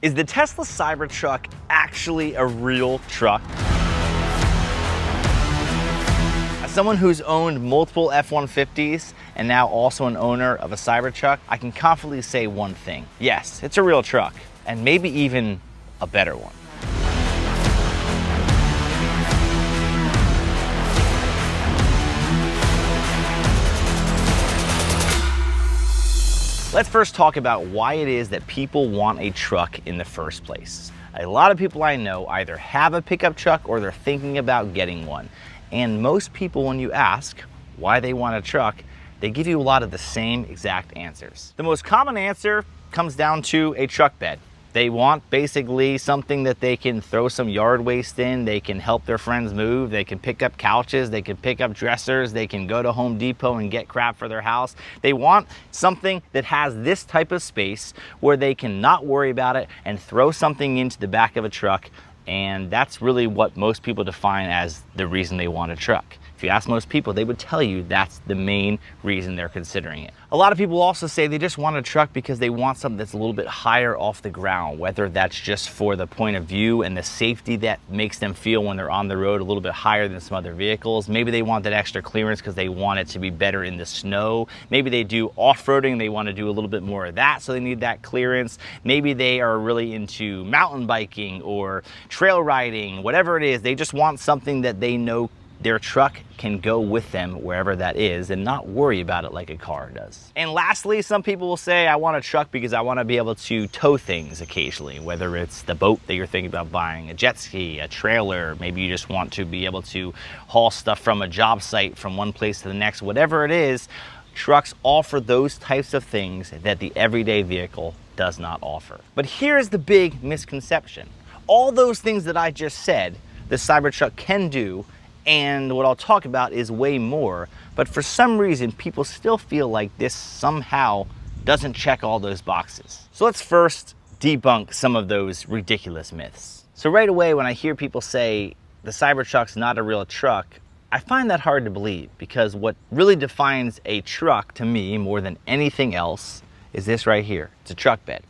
Is the Tesla Cybertruck actually a real truck? As someone who's owned multiple F-150s and now also an owner of a Cybertruck, I can confidently say one thing. Yes, it's a real truck, and maybe even a better one. Let's first talk about why it is that people want a truck in the first place. A lot of people I know either have a pickup truck or they're thinking about getting one. And most people, when you ask why they want a truck, they give you a lot of the same exact answers. The most common answer comes down to a truck bed. They want basically something that they can throw some yard waste in, they can help their friends move, they can pick up couches, they can pick up dressers, they can go to Home Depot and get crap for their house. They want something that has this type of space where they can not worry about it and throw something into the back of a truck. And that's really what most people define as the reason they want a truck. If you ask most people, they would tell you that's the main reason they're considering it. A lot of people also say they just want a truck because they want something that's a little bit higher off the ground, whether that's just for the point of view and the safety that makes them feel when they're on the road a little bit higher than some other vehicles. Maybe they want that extra clearance because they want it to be better in the snow. Maybe they do off-roading, they want to do a little bit more of that, so they need that clearance. Maybe they are really into mountain biking or trail riding, whatever it is. They just want something that they know their truck can go with them wherever that is and not worry about it like a car does. And lastly, some people will say, I want a truck because I want to be able to tow things occasionally, whether it's the boat that you're thinking about buying, a jet ski, a trailer, maybe you just want to be able to haul stuff from a job site from one place to the next, whatever it is. Trucks offer those types of things that the everyday vehicle does not offer. But here's the big misconception. All those things that I just said, the Cybertruck can do, and what I'll talk about is way more, but for some reason people still feel like this somehow doesn't check all those boxes. So let's first debunk some of those ridiculous myths. So right away when I hear people say the Cybertruck's not a real truck, I find that hard to believe, because what really defines a truck to me more than anything else is this right here. It's a truck bed.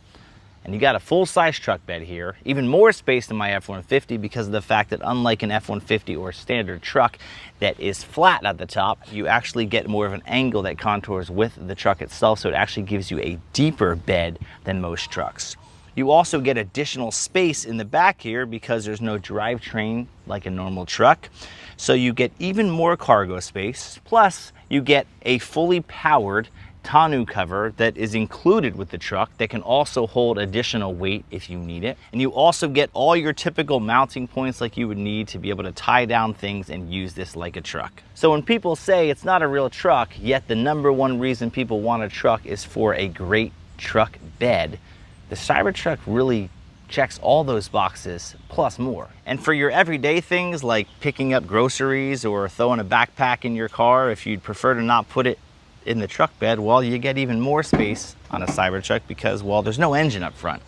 And you got a full-size truck bed here, even more space than my F-150 because of the fact that unlike an F-150 or standard truck that is flat at the top, you actually get more of an angle that contours with the truck itself, so it actually gives you a deeper bed than most trucks. You also get additional space in the back here because there's no drivetrain like a normal truck, so you get even more cargo space, plus you get a fully powered tonneau cover that is included with the truck that can also hold additional weight if you need it. And you also get all your typical mounting points like you would need to be able to tie down things and use this like a truck. So when people say it's not a real truck, yet the #1 reason people want a truck is for a great truck bed, the Cybertruck really checks all those boxes plus more. And for your everyday things like picking up groceries or throwing a backpack in your car, if you'd prefer to not put it in the truck bed, well, you get even more space on a Cybertruck because, well, there's no engine up front.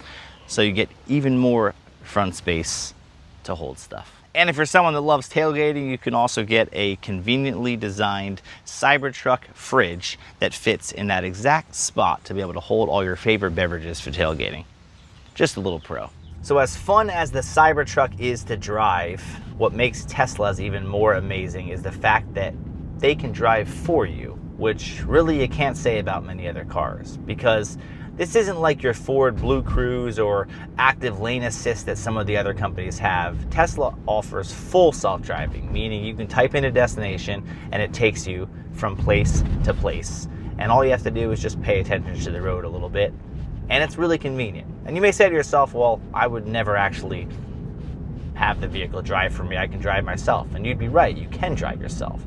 So you get even more front space to hold stuff. And if you're someone that loves tailgating, you can also get a conveniently designed Cybertruck fridge that fits in that exact spot to be able to hold all your favorite beverages for tailgating. Just a little pro. So as fun as the Cybertruck is to drive, what makes Teslas even more amazing is the fact that they can drive for you, which really you can't say about many other cars, because this isn't like your Ford Blue Cruise or active lane assist that some of the other companies have. Tesla offers full self-driving, meaning you can type in a destination and it takes you from place to place. And all you have to do is just pay attention to the road a little bit, and it's really convenient. And you may say to yourself, well, I would never actually have the vehicle drive for me, I can drive myself. And you'd be right, you can drive yourself.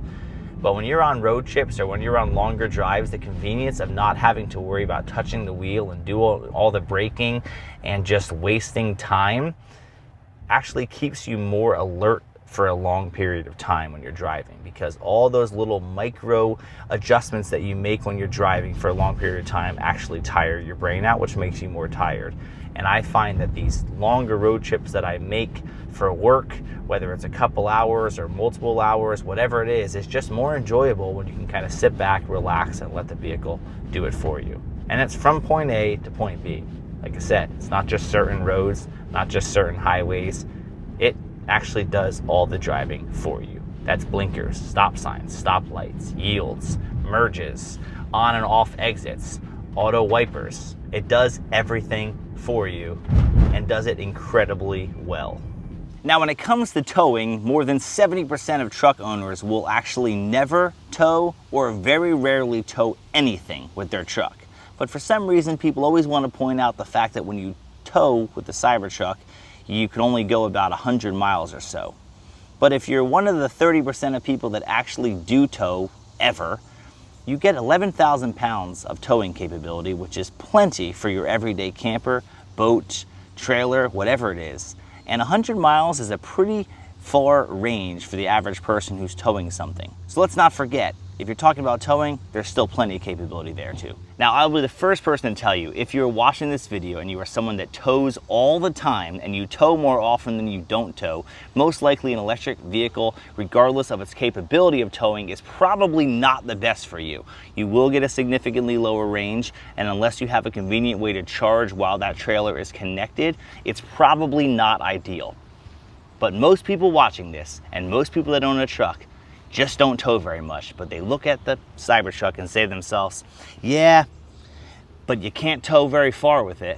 But when you're on road trips or when you're on longer drives, the convenience of not having to worry about touching the wheel and do all the braking and just wasting time actually keeps you more alert for a long period of time when you're driving, because all those little micro adjustments that you make when you're driving for a long period of time actually tire your brain out, which makes you more tired. And I find that these longer road trips that I make for work, whether it's a couple hours or multiple hours, whatever it is, it's just more enjoyable when you can kind of sit back, relax, and let the vehicle do it for you. And it's from point A to point B. Like I said, it's not just certain roads, not just certain highways. It actually does all the driving for you. That's blinkers, stop signs, stoplights, yields, merges, on and off exits, auto wipers. It does everything for you and does it incredibly well. Now, when it comes to towing, more than 70% of truck owners will actually never tow or very rarely tow anything with their truck. But for some reason, people always want to point out the fact that when you tow with the Cybertruck, you can only go about 100 miles or so. But if you're one of the 30% of people that actually do tow ever, you get 11,000 pounds of towing capability, which is plenty for your everyday camper, boat, trailer, whatever it is. And 100 miles is a pretty far range for the average person who's towing something. So let's not forget, if you're talking about towing, there's still plenty of capability there too. Now, I'll be the first person to tell you, if you're watching this video and you are someone that tows all the time and you tow more often than you don't tow, most likely an electric vehicle, regardless of its capability of towing, is probably not the best for you. You will get a significantly lower range, and unless you have a convenient way to charge while that trailer is connected, it's probably not ideal. But most people watching this, and most people that own a truck, just don't tow very much, but they look at the Cybertruck and say to themselves, yeah, but you can't tow very far with it.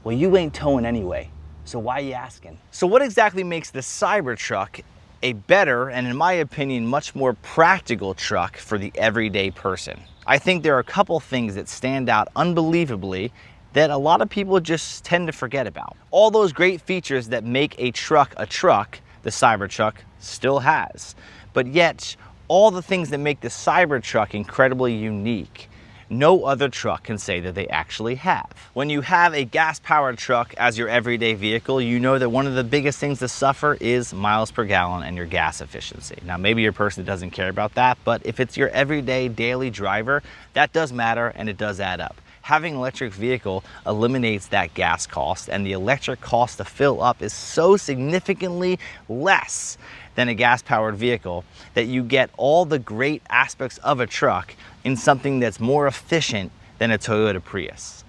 Well, you ain't towing anyway, so why are you asking? So what exactly makes the Cybertruck a better, and in my opinion, much more practical truck for the everyday person? I think there are a couple things that stand out unbelievably that a lot of people just tend to forget about. All those great features that make a truck, the Cybertruck still has. But yet, all the things that make the Cybertruck incredibly unique, no other truck can say that they actually have. When you have a gas-powered truck as your everyday vehicle, you know that one of the biggest things to suffer is miles per gallon and your gas efficiency. Now, maybe you're a person that doesn't care about that, but if it's your everyday daily driver, that does matter and it does add up. Having an electric vehicle eliminates that gas cost, and the electric cost to fill up is so significantly less than a gas-powered vehicle that you get all the great aspects of a truck in something that's more efficient than a Toyota Prius.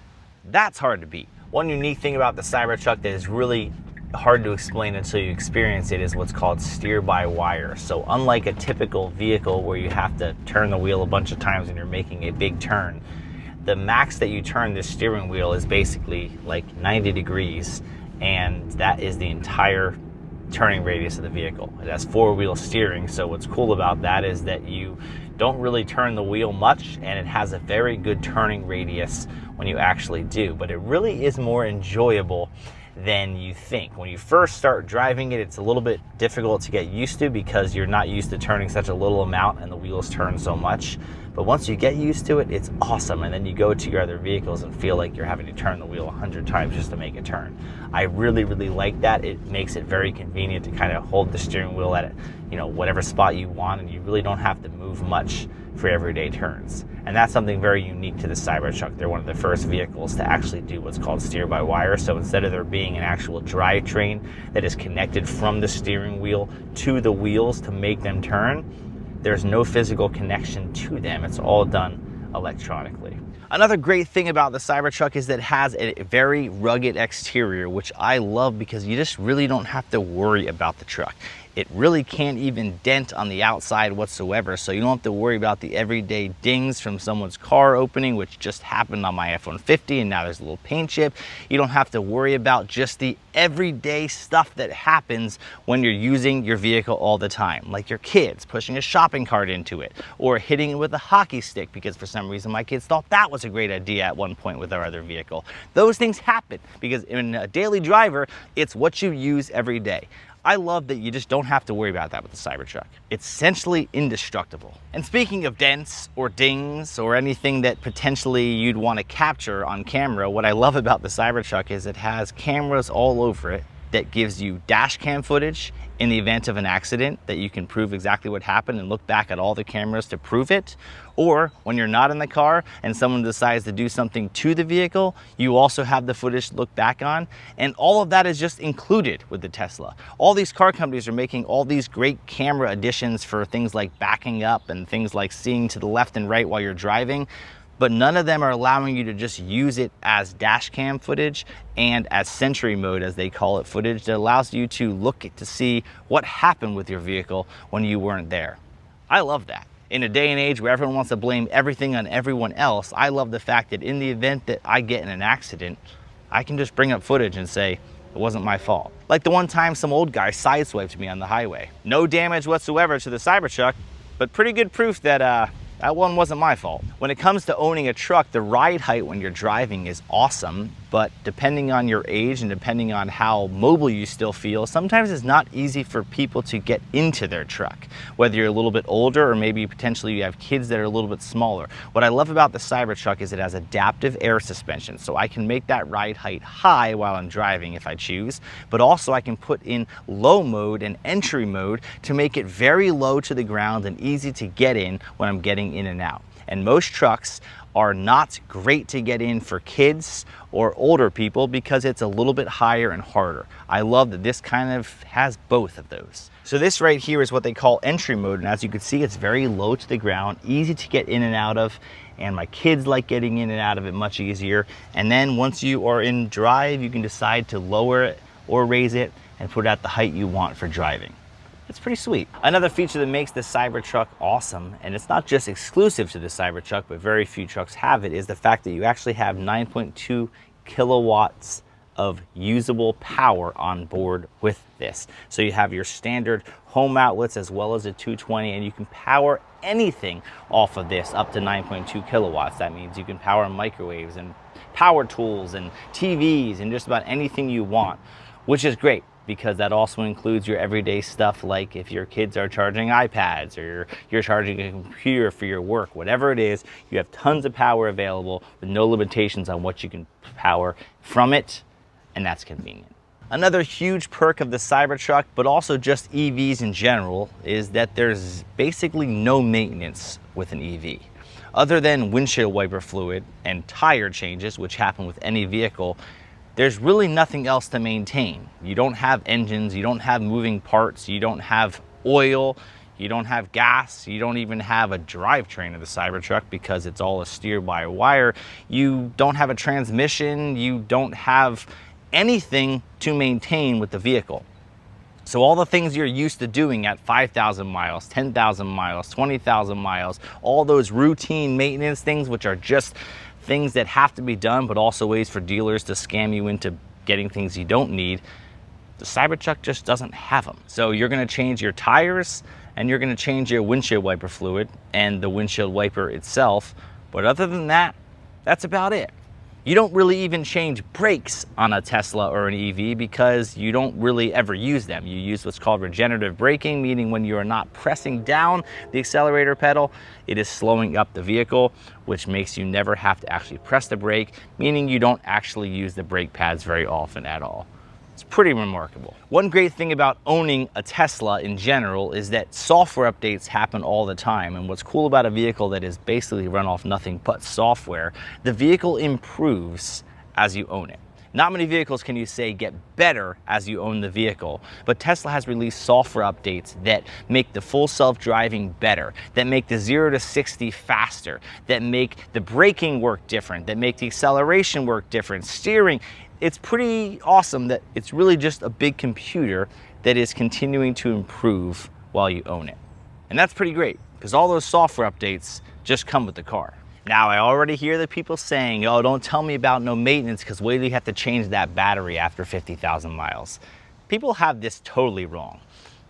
That's hard to beat. One unique thing about the Cybertruck that is really hard to explain until you experience it is what's called steer-by-wire. So unlike a typical vehicle where you have to turn the wheel a bunch of times when you're making a big turn, the max that you turn this steering wheel is basically like 90 degrees, and that is the entire turning radius of the vehicle. It has four-wheel steering, so what's cool about that is that you don't really turn the wheel much, and it has a very good turning radius when you actually do, but it really is more enjoyable than you think. When you first start driving it, it's a little bit difficult to get used to because you're not used to turning such a little amount and the wheels turn so much. But once you get used to it, it's awesome. And then you go to your other vehicles and feel like you're having to turn the wheel 100 times just to make a turn. I really, really like that. It makes it very convenient to kind of hold the steering wheel at, whatever spot you want, and you really don't have to move much for everyday turns. And that's something very unique to the Cybertruck. They're one of the first vehicles to actually do what's called steer-by-wire. So instead of there being an actual drivetrain that is connected from the steering wheel to the wheels to make them turn, there's no physical connection to them. It's all done electronically. Another great thing about the Cybertruck is that it has a very rugged exterior, which I love because you just really don't have to worry about the truck. It really can't even dent on the outside whatsoever, so you don't have to worry about the everyday dings from someone's car opening, which just happened on my F-150, and now there's a little paint chip. You don't have to worry about just the everyday stuff that happens when you're using your vehicle all the time, like your kids pushing a shopping cart into it, or hitting it with a hockey stick, because for some reason my kids thought that was a great idea at one point with our other vehicle. Those things happen because in a daily driver, it's what you use every day. I love that you just don't have to worry about that with the Cybertruck. It's essentially indestructible. And speaking of dents or dings or anything that potentially you'd want to capture on camera, what I love about the Cybertruck is it has cameras all over it that gives you dash cam footage in the event of an accident that you can prove exactly what happened and look back at all the cameras to prove it. Or when you're not in the car and someone decides to do something to the vehicle, you also have the footage to look back on. And all of that is just included with the Tesla. All these car companies are making all these great camera additions for things like backing up and things like seeing to the left and right while you're driving. but none of them are allowing you to just use it as dash cam footage and as Sentry mode, as they call it, footage that allows you to look to see what happened with your vehicle when you weren't there. I love that. In a day and age where everyone wants to blame everything on everyone else, I love the fact that in the event that I get in an accident, I can just bring up footage and say, it wasn't my fault. Like the one time some old guy sideswiped me on the highway. No damage whatsoever to the Cybertruck, but pretty good proof that that one wasn't my fault. When it comes to owning a truck, the ride height when you're driving is awesome, but depending on your age and depending on how mobile you still feel, sometimes it's not easy for people to get into their truck, whether you're a little bit older or maybe potentially you have kids that are a little bit smaller. What I love about the Cybertruck is it has adaptive air suspension, so I can make that ride height high while I'm driving if I choose, but also I can put in low mode and entry mode to make it very low to the ground and easy to get in when I'm getting in and out. And most trucks are not great to get in for kids or older people because it's a little bit higher and harder. I love that this kind of has both of those. So this right here is what they call entry mode, and as you can see, it's very low to the ground, easy to get in and out of, and my kids like getting in and out of it much easier. And then once you are in drive, you can decide to lower it or raise it and put it at the height you want for driving. It's pretty sweet. Another feature that makes the Cybertruck awesome, and it's not just exclusive to the Cybertruck, but very few trucks have it, is the fact that you actually have 9.2 kilowatts of usable power on board with this. So you have your standard home outlets as well as a 220, and you can power anything off of this up to 9.2 kilowatts. That means you can power microwaves and power tools and TVs and just about anything you want, which is great, because that also includes your everyday stuff, like if your kids are charging iPads or you're charging a computer for your work, whatever it is, you have tons of power available with no limitations on what you can power from it, and that's convenient. Another huge perk of the Cybertruck, but also just EVs in general, is that there's basically no maintenance with an EV. Other than windshield wiper fluid and tire changes, which happen with any vehicle, there's really nothing else to maintain. You don't have engines, you don't have moving parts, you don't have oil, you don't have gas, you don't even have a drivetrain of the Cybertruck because it's all a steer-by-wire. You don't have a transmission, you don't have anything to maintain with the vehicle. So all the things you're used to doing at 5,000 miles, 10,000 miles, 20,000 miles, all those routine maintenance things, which are just things that have to be done, but also ways for dealers to scam you into getting things you don't need, the Cybertruck just doesn't have them. So you're gonna change your tires and you're gonna change your windshield wiper fluid and the windshield wiper itself. But other than that, that's about it. You don't really even change brakes on a Tesla or an EV because you don't really ever use them. You use what's called regenerative braking, meaning when you are not pressing down the accelerator pedal, it is slowing up the vehicle, which makes you never have to actually press the brake, meaning you don't actually use the brake pads very often at all. It's pretty remarkable. One great thing about owning a Tesla in general is that software updates happen all the time. And what's cool about a vehicle that is basically run off nothing but software, the vehicle improves as you own it. Not many vehicles can you say get better as you own the vehicle, but Tesla has released software updates that make the full self-driving better, that make the 0 to 60 faster, that make the braking work different, that make the acceleration work different, steering. It's pretty awesome that it's really just a big computer that is continuing to improve while you own it. And that's pretty great, because all those software updates just come with the car. Now, I already hear the people saying, oh, don't tell me about no maintenance, because wait till you have to change that battery after 50,000 miles. People have this totally wrong.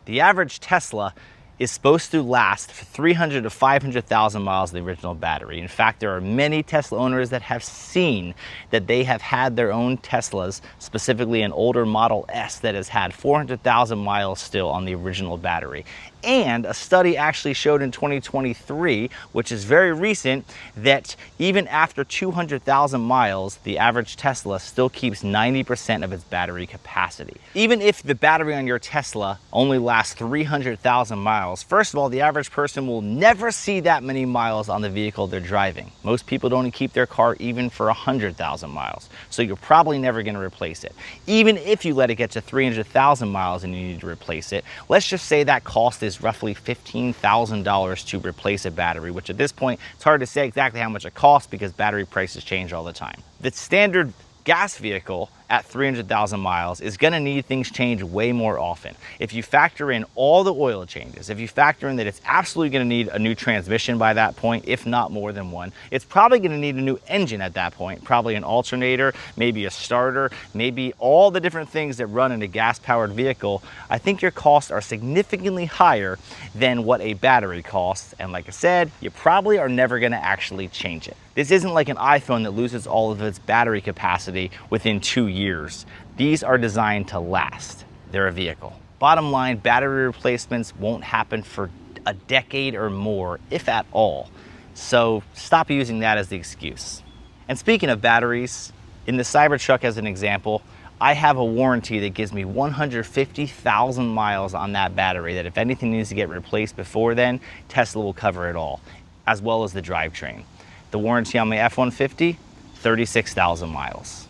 The average Tesla is supposed to last for 300 to 500,000 miles of the original battery. In fact, there are many Tesla owners that have seen that they have had their own Teslas, specifically an older Model S that has had 400,000 miles still on the original battery. And a study actually showed in 2023, which is very recent, that even after 200,000 miles, the average Tesla still keeps 90% of its battery capacity. Even if the battery on your Tesla only lasts 300,000 miles, miles, first of all, the average person will never see that many miles on the vehicle they're driving. Most people don't keep their car even for 100,000 miles, so you're probably never going to replace it. Even if you let it get to 300,000 miles and you need to replace it, let's just say that cost is roughly $15,000 to replace a battery, which at this point, it's hard to say exactly how much it costs because battery prices change all the time. The standard gas vehicle at 300,000 miles is gonna need things changed way more often. If you factor in all the oil changes, if you factor in that it's absolutely gonna need a new transmission by that point, if not more than one, it's probably gonna need a new engine at that point, probably an alternator, maybe a starter, maybe all the different things that run in a gas-powered vehicle, I think your costs are significantly higher than what a battery costs. And like I said, you probably are never gonna actually change it. This isn't like an iPhone that loses all of its battery capacity within 2 years. These are designed to last. They're a vehicle. Bottom line, battery replacements won't happen for a decade or more, if at all. So stop using that as the excuse. And speaking of batteries, in the Cybertruck as an example, I have a warranty that gives me 150,000 miles on that battery that if anything needs to get replaced before then, Tesla will cover it all, as well as the drivetrain. The warranty on my F-150, 36,000 miles.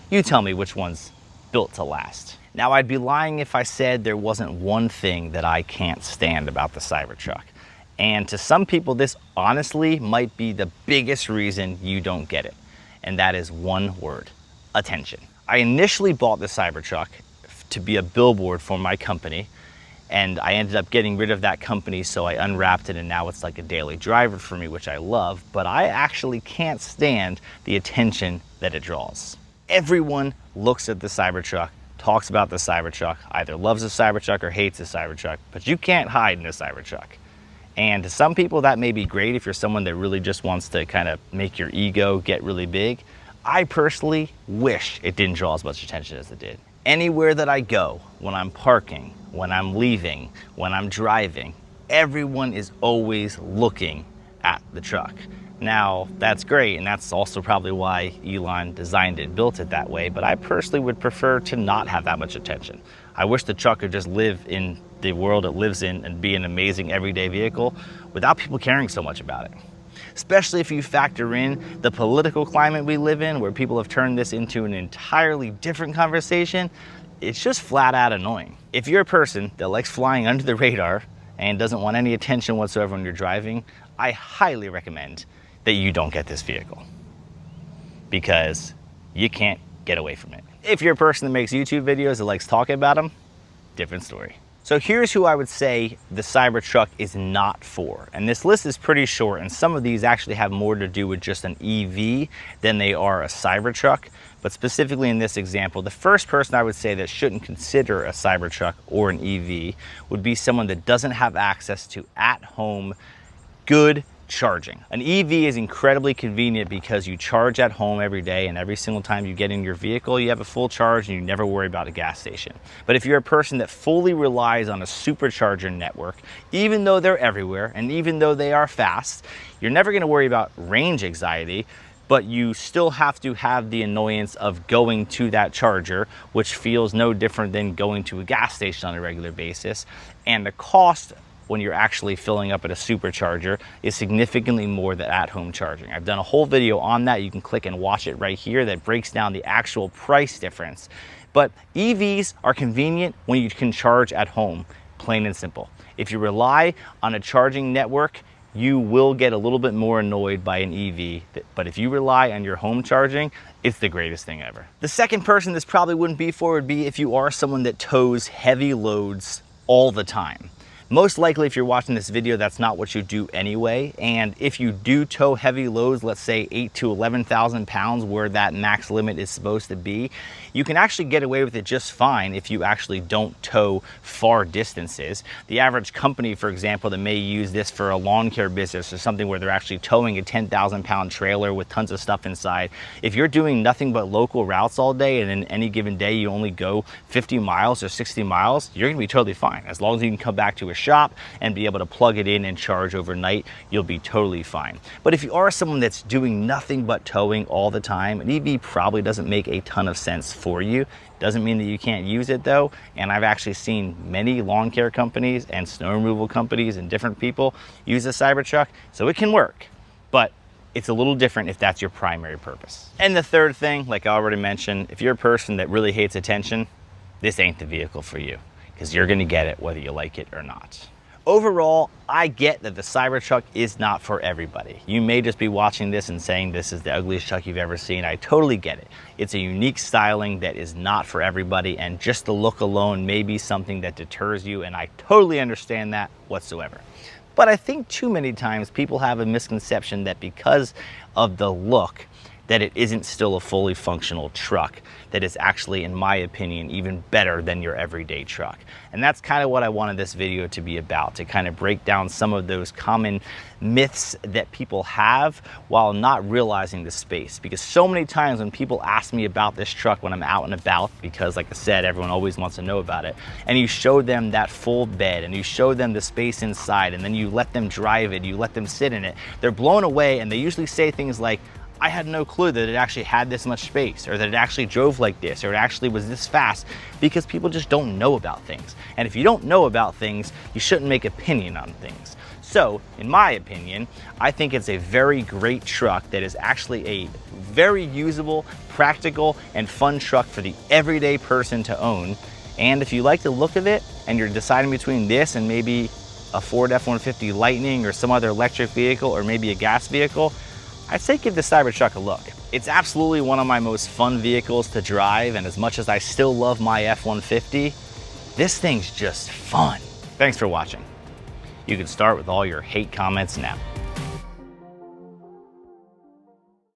You tell me which one's built to last. Now, I'd be lying if I said there wasn't one thing that I can't stand about the Cybertruck. And to some people, this honestly might be the biggest reason you don't get it. And that is one word: attention. I initially bought the Cybertruck to be a billboard for my company, and I ended up getting rid of that company, so I unwrapped it and now it's like a daily driver for me, which I love, but I actually can't stand the attention that it draws. Everyone looks at the Cybertruck, talks about the Cybertruck, either loves the Cybertruck or hates the Cybertruck, but you can't hide in the Cybertruck. And to some people that may be great if you're someone that really just wants to kind of make your ego get really big. I personally wish it didn't draw as much attention as it did. Anywhere that I go, when I'm parking, when I'm leaving, when I'm driving, everyone is always looking at the truck. Now, that's great, and that's also probably why Elon designed it, built it that way, but I personally would prefer to not have that much attention. I wish the truck could just live in the world it lives in and be an amazing everyday vehicle without people caring so much about it. Especially if you factor in the political climate we live in, where people have turned this into an entirely different conversation. It's just flat out annoying. If you're a person that likes flying under the radar and doesn't want any attention whatsoever when you're driving, I highly recommend that you don't get this vehicle, because you can't get away from it. If you're a person that makes YouTube videos that likes talking about them, different story. So here's who I would say the Cybertruck is not for. And this list is pretty short, and some of these actually have more to do with just an EV than they are a Cybertruck. But specifically in this example, the first person I would say that shouldn't consider a Cybertruck or an EV would be someone that doesn't have access to at-home good charging. An EV is incredibly convenient because you charge at home every day, and every single time you get in your vehicle, you have a full charge and you never worry about a gas station. But if you're a person that fully relies on a supercharger network, even though they're everywhere and even though they are fast, you're never gonna worry about range anxiety, but you still have to have the annoyance of going to that charger, which feels no different than going to a gas station on a regular basis. And the cost when you're actually filling up at a supercharger is significantly more than at-home charging. I've done a whole video on that. You can click and watch it right here that breaks down the actual price difference. But EVs are convenient when you can charge at home, plain and simple. If you rely on a charging network, you will get a little bit more annoyed by an EV, but if you rely on your home charging, it's the greatest thing ever. The second person this probably wouldn't be for would be if you are someone that tows heavy loads all the time. Most likely, if you're watching this video, that's not what you do anyway. And if you do tow heavy loads, let's say 8,000 to 11,000 pounds, where that max limit is supposed to be, you can actually get away with it just fine if you actually don't tow far distances. The average company, for example, that may use this for a lawn care business or something where they're actually towing a 10,000 pound trailer with tons of stuff inside. If you're doing nothing but local routes all day and in any given day you only go 50 miles or 60 miles, you're gonna be totally fine. As long as you can come back to a shop and be able to plug it in and charge overnight, you'll be totally fine. But if you are someone that's doing nothing but towing all the time, an EV probably doesn't make a ton of sense for you. Doesn't mean that you can't use it though, and I've actually seen many lawn care companies and snow removal companies and different people use a Cybertruck, so it can work, but it's a little different if that's your primary purpose. And the third thing, like I already mentioned, if you're a person that really hates attention, this ain't the vehicle for you, because you're gonna get it whether you like it or not. Overall, I get that the Cybertruck is not for everybody. You may just be watching this and saying this is the ugliest truck you've ever seen. I totally get it. It's a unique styling that is not for everybody, and just the look alone may be something that deters you, and I totally understand that whatsoever. But I think too many times people have a misconception that because of the look, that it isn't still a fully functional truck that is actually, in my opinion, even better than your everyday truck. And that's kind of what I wanted this video to be about, to kind of break down some of those common myths that people have while not realizing the space. Because so many times when people ask me about this truck when I'm out and about, because like I said, everyone always wants to know about it, and you show them that full bed and you show them the space inside and then you let them drive it, you let them sit in it, they're blown away, and they usually say things like, I had no clue that it actually had this much space, or that it actually drove like this, or it actually was this fast, because people just don't know about things. And if you don't know about things, you shouldn't make opinion on things. So, in my opinion, I think it's a very great truck that is actually a very usable, practical, and fun truck for the everyday person to own. And if you like the look of it, and you're deciding between this and maybe a Ford F-150 Lightning or some other electric vehicle, or maybe a gas vehicle, I'd say give the Cybertruck a look. It's absolutely one of my most fun vehicles to drive, and as much as I still love my F-150, this thing's just fun. Thanks for watching. You can start with all your hate comments now.